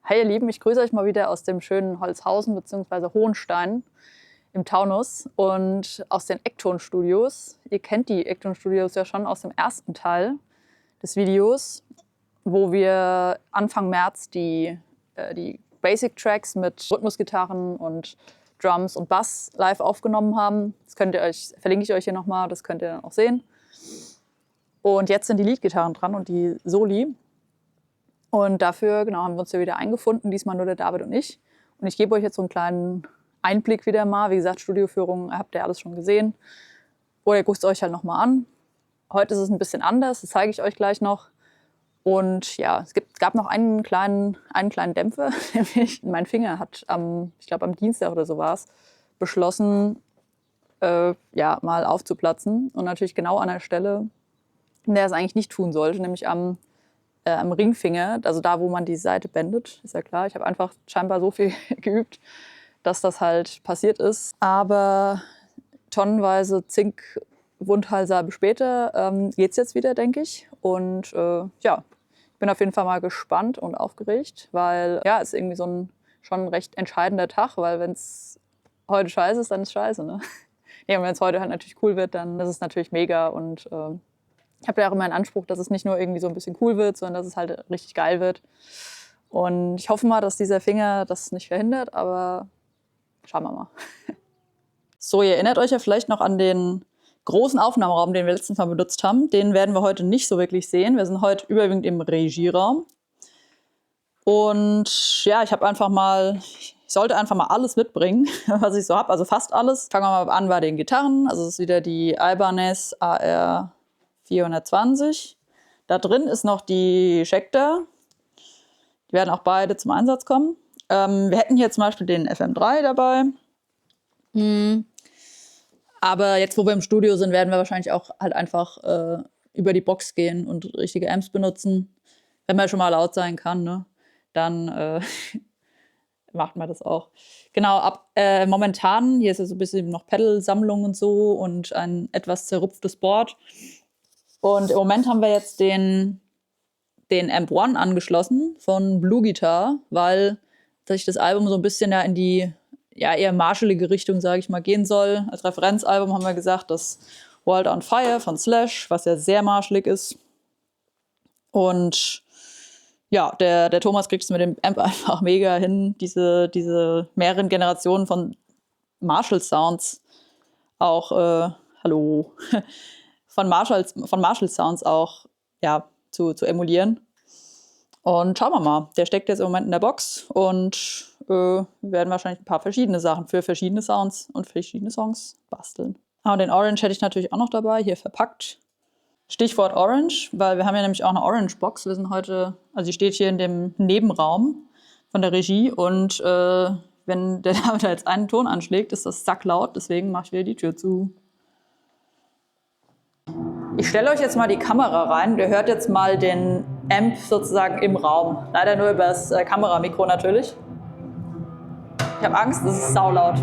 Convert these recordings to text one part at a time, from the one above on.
Hi ihr Lieben, ich grüße euch mal wieder aus dem schönen Holzhausen bzw. Hohenstein im Taunus und aus den Eckton-Studios. Ihr kennt die Eckton-Studios ja schon aus dem ersten Teil des Videos, wo wir Anfang März die Basic-Tracks mit Rhythmusgitarren und Drums und Bass live aufgenommen haben. Das verlinke ich euch hier nochmal, das könnt ihr dann auch sehen. Und jetzt sind die Leadgitarren dran und die Soli. Und dafür haben wir uns hier wieder eingefunden, diesmal nur der David und ich. Und ich gebe euch jetzt so einen kleinen Einblick wieder mal. Wie gesagt, Studioführung habt ihr alles schon gesehen. Oder ihr guckt es euch halt nochmal an. Heute ist es ein bisschen anders, das zeige ich euch gleich noch. Und ja, es gab noch einen kleinen Dämpfer, nämlich mein Finger hat am Dienstag oder so war es, beschlossen, mal aufzuplatzen. Und natürlich genau an der Stelle, in der es eigentlich nicht tun sollte, nämlich am Ringfinger, also da, wo man die Seite bändet, ist ja klar. Ich habe einfach scheinbar so viel geübt, dass das halt passiert ist. Aber tonnenweise Zink-Wundheilsalbe später geht's jetzt wieder, denke ich. Und ich bin auf jeden Fall mal gespannt und aufgeregt, weil ja, es ist irgendwie so ein schon recht entscheidender Tag, weil wenn es heute scheiße ist, dann ist scheiße, ne? Ja, und wenn es heute halt natürlich cool wird, dann ist es natürlich mega und ich habe ja auch immer einen Anspruch, dass es nicht nur irgendwie so ein bisschen cool wird, sondern dass es halt richtig geil wird. Und ich hoffe mal, dass dieser Finger das nicht verhindert, aber schauen wir mal. So, ihr erinnert euch ja vielleicht noch an den großen Aufnahmeraum, den wir letztens Mal benutzt haben. Den werden wir heute nicht so wirklich sehen. Wir sind heute überwiegend im Regieraum. Und ja, ich sollte einfach mal alles mitbringen, was ich so habe, also fast alles. Fangen wir mal an bei den Gitarren. Also es ist wieder die Ibanez AR 420. Da drin ist noch die Schecter. Die werden auch beide zum Einsatz kommen. Wir hätten hier zum Beispiel den FM3 dabei. Aber jetzt, wo wir im Studio sind, werden wir wahrscheinlich auch halt einfach über die Box gehen und richtige Amps benutzen. Wenn man schon mal laut sein kann, ne? Dann macht man das auch. Genau, momentan, hier ist ja so ein bisschen noch Pedal-Sammlung und so und ein etwas zerrupftes Board. Und im Moment haben wir jetzt den Amp One angeschlossen von Blue Guitar, weil sich das Album so ein bisschen in die eher marshallige Richtung, sage ich mal, gehen soll. Als Referenzalbum haben wir gesagt, das World on Fire von Slash, was ja sehr marschalig ist. Und ja, der Thomas kriegt es mit dem Amp einfach mega hin, diese mehreren Generationen von Marshall-Sounds auch, von Marshall-Sounds auch zu emulieren. Und schauen wir mal, der steckt jetzt im Moment in der Box und wir werden wahrscheinlich ein paar verschiedene Sachen für verschiedene Sounds und verschiedene Songs basteln. Und den Orange hätte ich natürlich auch noch dabei, hier verpackt. Stichwort Orange, weil wir haben ja nämlich auch eine Orange-Box. Wir sind heute, also die steht hier in dem Nebenraum von der Regie und wenn der David jetzt einen Ton anschlägt, ist das sacklaut, deswegen mache ich wieder die Tür zu. Ich stelle euch jetzt mal die Kamera rein. Ihr hört jetzt mal den Amp sozusagen im Raum. Leider nur über das Kameramikro natürlich. Ich habe Angst, das ist saulaut.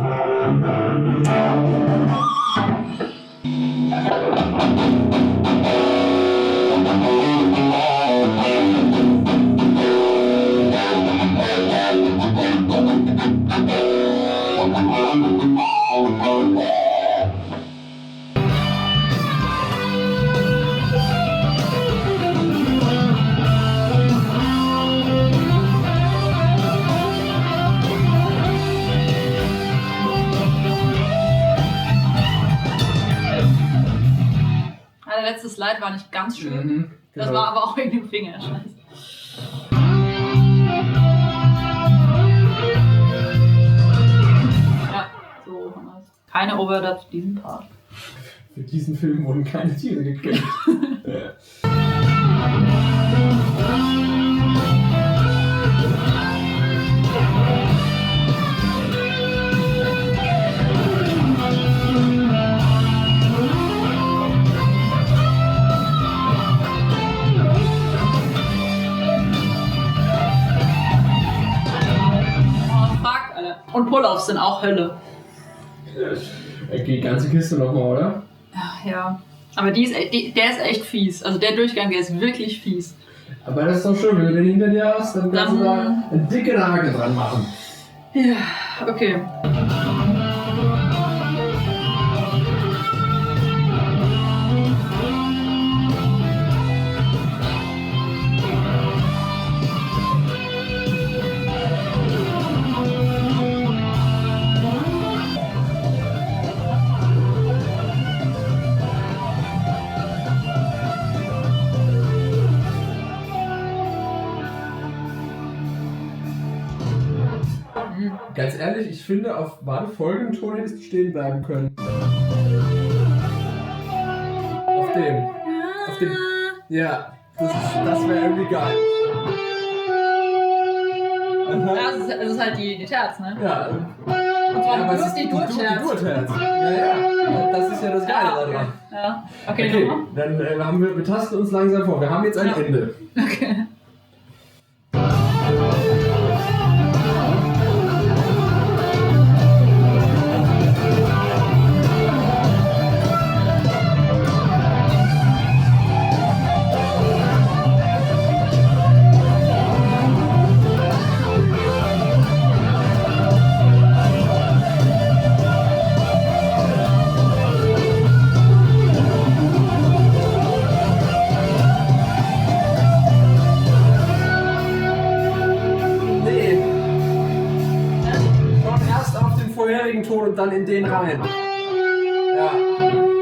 Der letzte Slide war nicht ganz schön. Genau. Das war aber auch wegen dem Finger. Scheiße. Ja, so haben wir es. Keine Overdubs für diesen Part. Für diesen Film wurden keine Tiere gekillt. Und Pull-Offs sind auch Hölle. Die ganze Kiste nochmal, oder? Ja. Aber der ist echt fies. Also der Durchgang, der ist wirklich fies. Aber das ist doch schön, wenn du den hinter dir hast, dann kannst du da eine dicke Nagel dran machen. Ja, okay. Ganz ehrlich, ich finde, auf Folgenton hättest du stehen bleiben können. Auf dem. Auf dem. Ja, das wäre irgendwie geil. Ja, das ist halt die Terz, ne? Ja. Und zwar aber die Durterz. Die Durterz. Ja. Das ist ja das Geile daran. Ja. Okay, dann haben wir tasten uns langsam vor. Wir haben jetzt ein Ende. Okay. Ton und dann in den rein. Ja.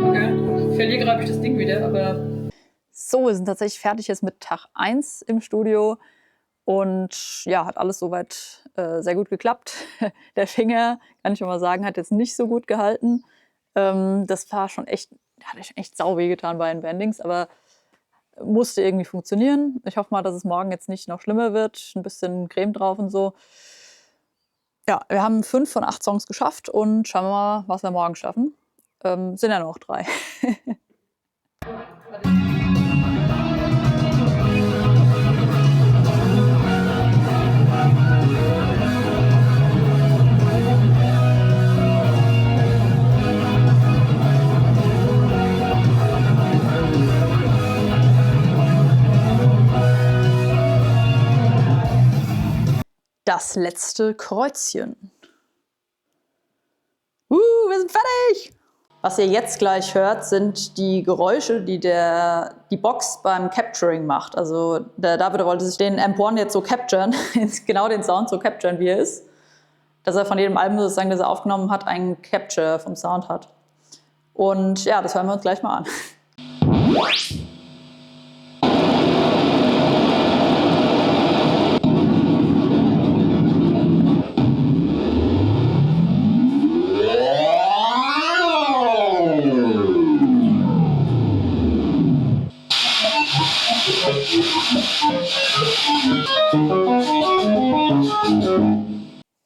Okay. Ich verliere gerade das Ding wieder, aber. So, wir sind tatsächlich fertig jetzt mit Tag 1 im Studio. Und ja, hat alles soweit sehr gut geklappt. Der Finger, kann ich mal sagen, hat jetzt nicht so gut gehalten. Das war schon echt, hat echt sau weh getan bei den Bendings, aber musste irgendwie funktionieren. Ich hoffe mal, dass es morgen jetzt nicht noch schlimmer wird. Ein bisschen Creme drauf und so. Ja, wir haben 5 von 8 Songs geschafft und schauen wir mal, was wir morgen schaffen. Sind ja noch 3. Das letzte Kreuzchen. Wir sind fertig! Was ihr jetzt gleich hört, sind die Geräusche, die die Box beim Capturing macht. Also der David wollte sich den Amp-One jetzt so capturen, genau den Sound so capturen, wie er ist. Dass er von jedem Album sozusagen, das er aufgenommen hat, einen Capture vom Sound hat. Und ja, das hören wir uns gleich mal an.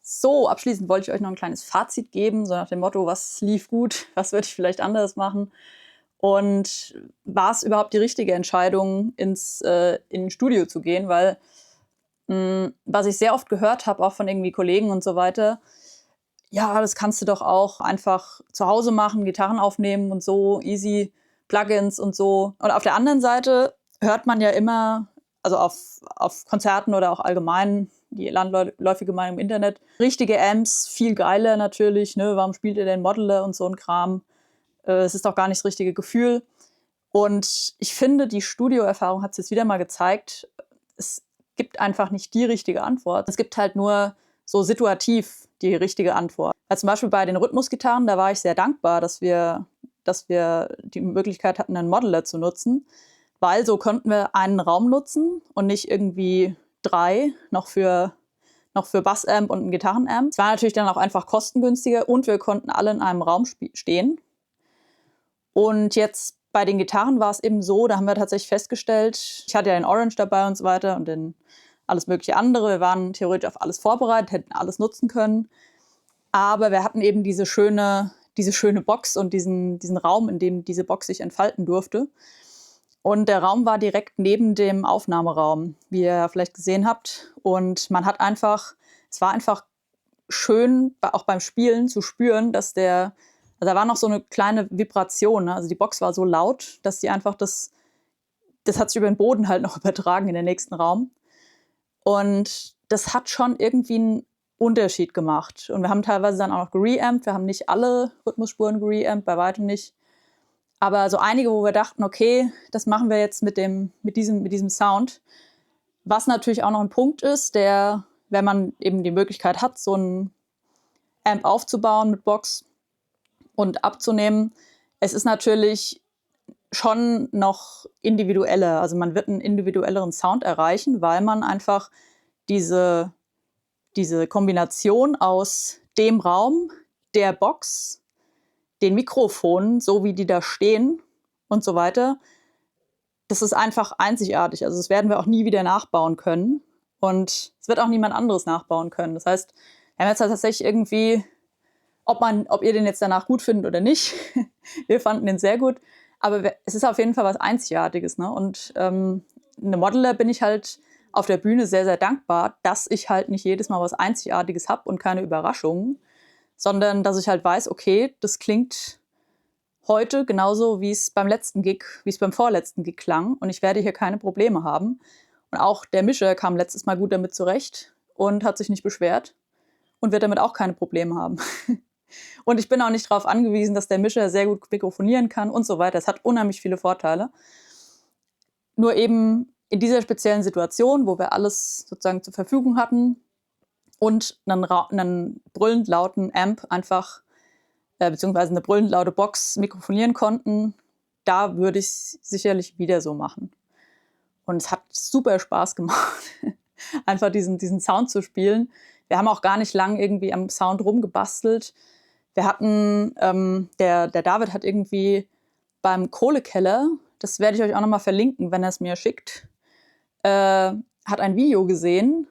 So, abschließend wollte ich euch noch ein kleines Fazit geben, so nach dem Motto, was lief gut, was würde ich vielleicht anders machen und war es überhaupt die richtige Entscheidung, in ein Studio zu gehen, weil was ich sehr oft gehört habe, auch von irgendwie Kollegen und so weiter, ja, das kannst du doch auch einfach zu Hause machen, Gitarren aufnehmen und so, easy, Plugins und so. Und auf der anderen Seite hört man ja immer, also auf Konzerten oder auch allgemein, die landläufige Meinung im Internet, richtige Amps, viel geiler natürlich, ne? Warum spielt ihr denn Modeler und so ein Kram? Es ist doch gar nicht das richtige Gefühl. Und ich finde, die Studioerfahrung hat es jetzt wieder mal gezeigt, es gibt einfach nicht die richtige Antwort. Es gibt halt nur so situativ die richtige Antwort. Also zum Beispiel bei den Rhythmusgitarren, da war ich sehr dankbar, dass wir die Möglichkeit hatten, einen Modeler zu nutzen, weil so konnten wir einen Raum nutzen und nicht irgendwie 3 noch für Bassamp und einen Gitarrenamp. Es war natürlich dann auch einfach kostengünstiger und wir konnten alle in einem Raum stehen. Und jetzt bei den Gitarren war es eben so, da haben wir tatsächlich festgestellt, ich hatte ja den Orange dabei und so weiter und alles mögliche andere. Wir waren theoretisch auf alles vorbereitet, hätten alles nutzen können. Aber wir hatten eben diese schöne Box und diesen Raum, in dem diese Box sich entfalten durfte. Und der Raum war direkt neben dem Aufnahmeraum, wie ihr ja vielleicht gesehen habt. Und es war einfach schön, auch beim Spielen zu spüren, dass also da war noch so eine kleine Vibration. Ne? Also die Box war so laut, dass die einfach das hat sich über den Boden halt noch übertragen in den nächsten Raum. Und das hat schon irgendwie einen Unterschied gemacht. Und wir haben teilweise dann auch noch gereamped. Wir haben nicht alle Rhythmusspuren gereamped, bei weitem nicht. Aber so einige, wo wir dachten, okay, das machen wir jetzt mit diesem Sound. Was natürlich auch noch ein Punkt ist, der, wenn man eben die Möglichkeit hat, so einen Amp aufzubauen mit Box und abzunehmen, es ist natürlich schon noch individueller. Also man wird einen individuelleren Sound erreichen, weil man einfach diese Kombination aus dem Raum, der Box, den Mikrofonen, so wie die da stehen und so weiter, das ist einfach einzigartig. Also das werden wir auch nie wieder nachbauen können. Und es wird auch niemand anderes nachbauen können. Das heißt, wir haben jetzt halt tatsächlich irgendwie, ob ihr den jetzt danach gut findet oder nicht, wir fanden den sehr gut, aber es ist auf jeden Fall was Einzigartiges. Ne? Und eine Modeler bin ich halt auf der Bühne sehr, sehr dankbar, dass ich halt nicht jedes Mal was Einzigartiges habe und keine Überraschungen, sondern dass ich halt weiß, okay, das klingt heute genauso, wie es beim vorletzten Gig klang, und ich werde hier keine Probleme haben. Und auch der Mischer kam letztes Mal gut damit zurecht und hat sich nicht beschwert und wird damit auch keine Probleme haben. Und ich bin auch nicht darauf angewiesen, dass der Mischer sehr gut mikrofonieren kann und so weiter. Es hat unheimlich viele Vorteile. Nur eben in dieser speziellen Situation, wo wir alles sozusagen zur Verfügung hatten und einen brüllend lauten Amp einfach, beziehungsweise eine brüllend laute Box mikrofonieren konnten, da würde ich es sicherlich wieder so machen. Und es hat super Spaß gemacht, einfach diesen Sound zu spielen. Wir haben auch gar nicht lang irgendwie am Sound rumgebastelt. Wir hatten, der David hat irgendwie beim Kohlekeller, das werde ich euch auch nochmal verlinken, wenn er es mir schickt, hat ein Video gesehen,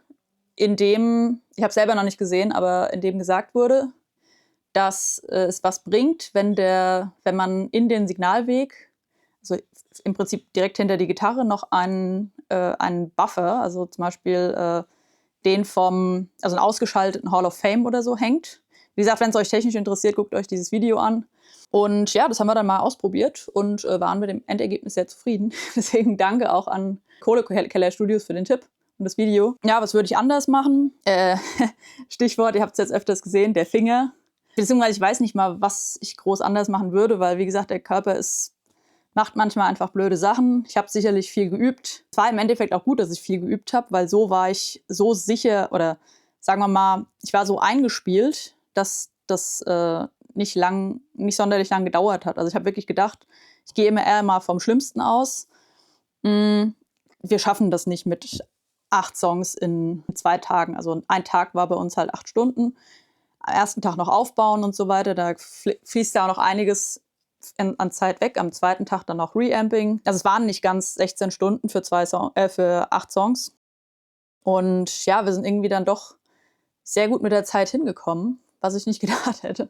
in dem, ich habe es selber noch nicht gesehen, aber in dem gesagt wurde, dass es was bringt, wenn man in den Signalweg, also im Prinzip direkt hinter die Gitarre, noch einen Buffer, also zum Beispiel also einen ausgeschalteten Hall of Fame oder so hängt. Wie gesagt, wenn es euch technisch interessiert, guckt euch dieses Video an. Und ja, das haben wir dann mal ausprobiert und waren mit dem Endergebnis sehr zufrieden. Deswegen danke auch an Kohlekeller Studios für den Tipp und das Video. Ja, was würde ich anders machen? Stichwort, ihr habt es jetzt öfters gesehen, der Finger. Beziehungsweise ich weiß nicht mal, was ich groß anders machen würde, weil, wie gesagt, der Körper macht manchmal einfach blöde Sachen. Ich habe sicherlich viel geübt. Es war im Endeffekt auch gut, dass ich viel geübt habe, weil so war ich so sicher, oder sagen wir mal, ich war so eingespielt, dass das nicht sonderlich lang gedauert hat. Also ich habe wirklich gedacht, ich gehe immer eher mal vom Schlimmsten aus. Wir schaffen das nicht mit 8 Songs in 2 Tagen. Also ein Tag war bei uns halt 8 Stunden. Am ersten Tag noch aufbauen und so weiter. Da fließt ja auch noch einiges an Zeit weg. Am zweiten Tag dann noch Reamping. Also es waren nicht ganz 16 Stunden für 8 Songs. Und ja, wir sind irgendwie dann doch sehr gut mit der Zeit hingekommen, was ich nicht gedacht hätte.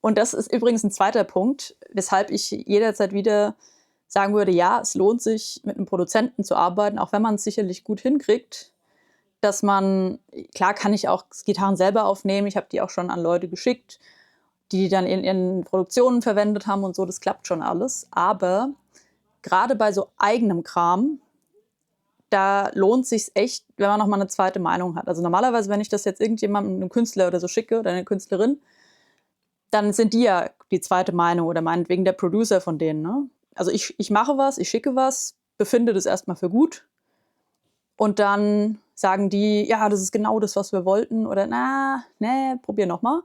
Und das ist übrigens ein zweiter Punkt, weshalb ich jederzeit wieder sagen würde, ja, es lohnt sich, mit einem Produzenten zu arbeiten, auch wenn man es sicherlich gut hinkriegt, dass man, klar kann ich auch Gitarren selber aufnehmen, ich habe die auch schon an Leute geschickt, die dann in ihren Produktionen verwendet haben und so, das klappt schon alles. Aber gerade bei so eigenem Kram, da lohnt es sich echt, wenn man nochmal eine zweite Meinung hat. Also normalerweise, wenn ich das jetzt irgendjemandem, einem Künstler oder so schicke oder eine Künstlerin, dann sind die ja die zweite Meinung oder meinetwegen der Producer von denen. Ne? Also ich mache was, ich schicke was, befinde das erstmal für gut und dann sagen die, ja, das ist genau das, was wir wollten, oder probier nochmal.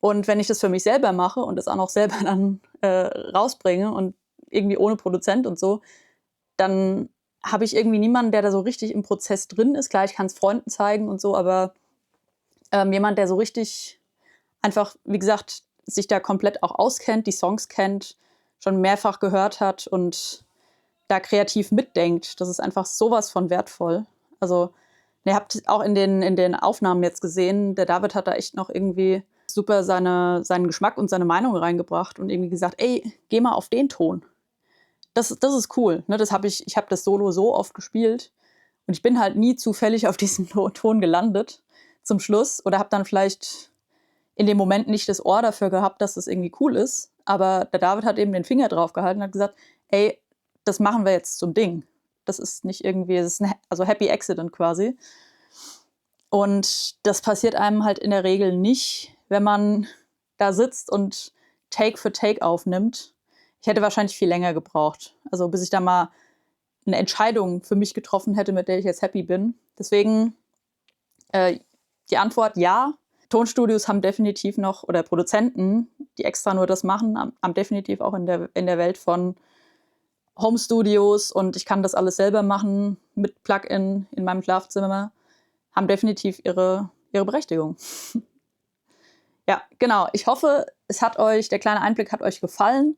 Und wenn ich das für mich selber mache und das auch noch selber dann rausbringe und irgendwie ohne Produzent und so, dann habe ich irgendwie niemanden, der da so richtig im Prozess drin ist. Klar, ich kann es Freunden zeigen und so, aber jemand, der so richtig einfach, wie gesagt, sich da komplett auch auskennt, die Songs kennt, schon mehrfach gehört hat und da kreativ mitdenkt, das ist einfach sowas von wertvoll. Also ihr habt auch in den Aufnahmen jetzt gesehen, der David hat da echt noch irgendwie super seinen Geschmack und seine Meinung reingebracht und irgendwie gesagt, ey, geh mal auf den Ton. Das ist cool. Ne? Ich habe das Solo so oft gespielt und ich bin halt nie zufällig auf diesen Ton gelandet zum Schluss oder habe dann vielleicht in dem Moment nicht das Ohr dafür gehabt, dass das irgendwie cool ist. Aber der David hat eben den Finger drauf gehalten und hat gesagt, ey, das machen wir jetzt zum Ding. Das ist nicht irgendwie, also Happy Accident quasi. Und das passiert einem halt in der Regel nicht, wenn man da sitzt und Take für Take aufnimmt. Ich hätte wahrscheinlich viel länger gebraucht. Also bis ich da mal eine Entscheidung für mich getroffen hätte, mit der ich jetzt happy bin. Deswegen die Antwort ja. Tonstudios haben definitiv noch, oder Produzenten, die extra nur das machen, haben definitiv auch in der Welt von Home-Studios und ich kann das alles selber machen mit Plugin in meinem Schlafzimmer, haben definitiv ihre Berechtigung. Ja, genau. Ich hoffe, der kleine Einblick hat euch gefallen.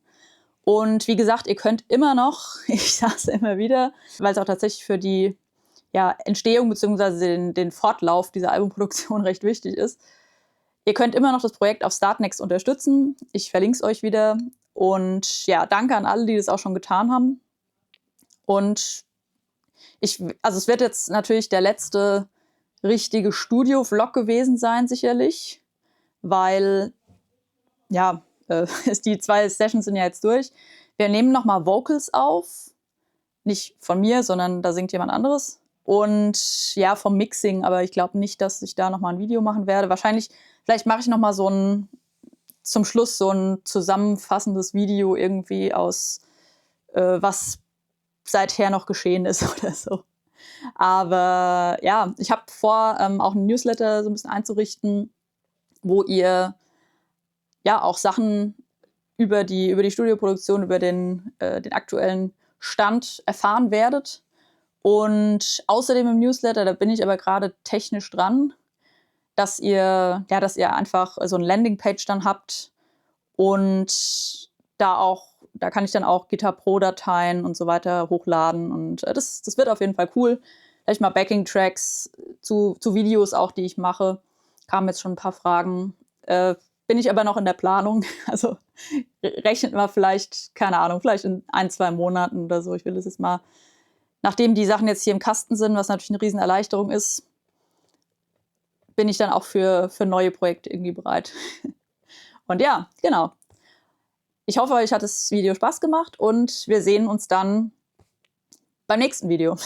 Und wie gesagt, ihr könnt immer noch, ich sage es immer wieder, weil es auch tatsächlich für die Entstehung bzw. den Fortlauf dieser Albumproduktion recht wichtig ist. Ihr könnt immer noch das Projekt auf Startnext unterstützen. Ich verlinke es euch wieder. Und ja, danke an alle, die das auch schon getan haben. Und es wird jetzt natürlich der letzte richtige Studio-Vlog gewesen sein, sicherlich. Weil, die 2 Sessions sind ja jetzt durch. Wir nehmen nochmal Vocals auf. Nicht von mir, sondern da singt jemand anderes. Und ja, vom Mixing, aber ich glaube nicht, dass ich da nochmal ein Video machen werde. Vielleicht mache ich nochmal zum Schluss so ein zusammenfassendes Video irgendwie aus, was seither noch geschehen ist oder so. Aber ja, ich habe vor, auch einen Newsletter so ein bisschen einzurichten, wo ihr ja auch Sachen über die Studioproduktion, über den aktuellen Stand erfahren werdet. Und außerdem im Newsletter, da bin ich aber gerade technisch dran, dass ihr einfach so eine Landingpage dann habt und da kann ich dann auch Gitter Pro-Dateien und so weiter hochladen und das wird auf jeden Fall cool. Vielleicht mal Backing-Tracks zu Videos auch, die ich mache. Kamen jetzt schon ein paar Fragen. Bin ich aber noch in der Planung. Also rechnet mal vielleicht, keine Ahnung, vielleicht in 1-2 Monaten oder so. Ich will das jetzt mal, nachdem die Sachen jetzt hier im Kasten sind, was natürlich eine Riesenerleichterung ist, bin ich dann auch für neue Projekte irgendwie bereit. Und ja, genau. Ich hoffe, euch hat das Video Spaß gemacht und wir sehen uns dann beim nächsten Video.